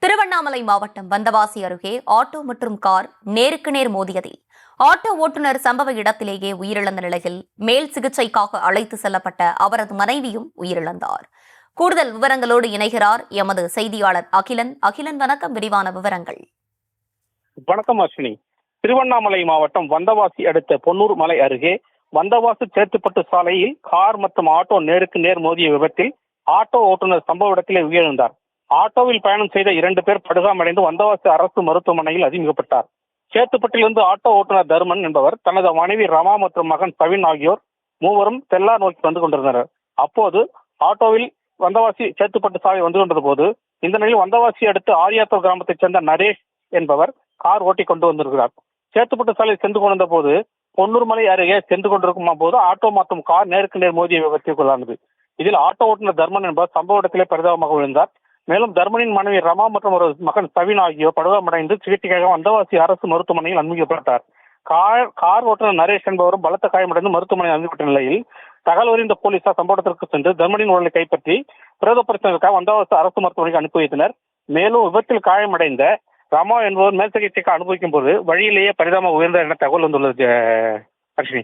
திருவண்ணாமலை மாவட்டம் வந்தவாசி அருகே ஆட்டோ மற்றும் கார் நேருக்கு நேர் மோதியதில் ஆட்டோ ஓட்டுநர் சம்பவ இடத்திலேயே உயிரிழந்த நிலையில் மேல் சிகிச்சைக்காக அழைத்து செல்லப்பட்ட அவரது மனைவியும் உயிரிழந்தார். கூடுதல் விவரங்களோடு இணைகிறார் எமது செய்தியாளர் அகிலன். அகிலன், வணக்கம். விரிவான விவரங்கள். வணக்கம் அஸ்வினி. திருவண்ணாமலை மாவட்டம் வந்தவாசி அடுத்த பொன்னூர் மலை அருகே வந்தவாசி சேத்துப்பட்டு சாலையில் கார் மற்றும் ஆட்டோ நேருக்கு நேர் மோதிய விபத்தில் ஆட்டோ ஓட்டுநர் சம்பவ இடத்திலே உயிரிழந்தார். ஆட்டோவில் பயணம் செய்த 2 பேர் படுகாயமடைந்து வந்தவாசி அரசு மருத்துவமனையில் அதிமுகப்பட்டார். சேத்துப்பட்டிலிருந்து ஆட்டோ ஓட்டுநர் தர்மன் என்பவர் தனது மனைவி ரமா மற்றும் மகன் பவின் ஆகியோர் மூவரும் தெல்லார் நோக்கி வந்து கொண்டிருந்தனர். அப்போது ஆட்டோவில் வந்தவாசி சேத்துப்பட்டு சாலை வந்து கொண்டிருந்த போது இந்த நிலையில் வந்தவாசி அடுத்து ஆரியாத்தூர் கிராமத்தைச் சேர்ந்த நரேஷ் என்பவர் கார் ஓட்டி கொண்டு வந்திருக்கிறார். சேத்துப்பட்டு சாலையில் சென்று கொண்டிருந்த போது பொன்னூர் மலை அருகே சென்று கொண்டிருக்கும் போது ஆட்டோ மற்றும் கார் நேருக்கு நேர் மோதிய விபத்திற்குள்ளானது. இதில் ஆட்டோ ஓட்டுநர் தர்மன் என்பவர் சம்பவ இடத்திலே பரிதாபமாக விழுந்தார். மேலும் தர்மனின் மனைவி ரமா மற்றும் ஒரு மகன் பவின் ஆகியோர் படுகாயமடைந்து சிகிச்சைக்காக வந்தவாசி அரசு மருத்துவமனையில் அனுமதிக்கப்பட்டார். கார் ஓட்டுநர் நரேஷ் என்பவரும் பலத்த காயமடைந்து மருத்துவமனையில் அனுமதிக்கப்பட்ட நிலையில் தகவல் அறிந்த போலீசார் சம்பவத்திற்கு சென்று தர்மனின் உடலை கைப்பற்றி பிரேத பரிசோதனைக்காக வந்தவாசி அரசு மருத்துவமனைக்கு அனுப்பி வைத்தனர். மேலும் விபத்தில் காயமடைந்த ரமா என்பவர் மேல் சிகிச்சைக்கு அனுபவிக்கும் போது வழியிலேயே பரிதாபமாக உயர்ந்தார் என தகவல் வந்துள்ளது. அஸ்வினி.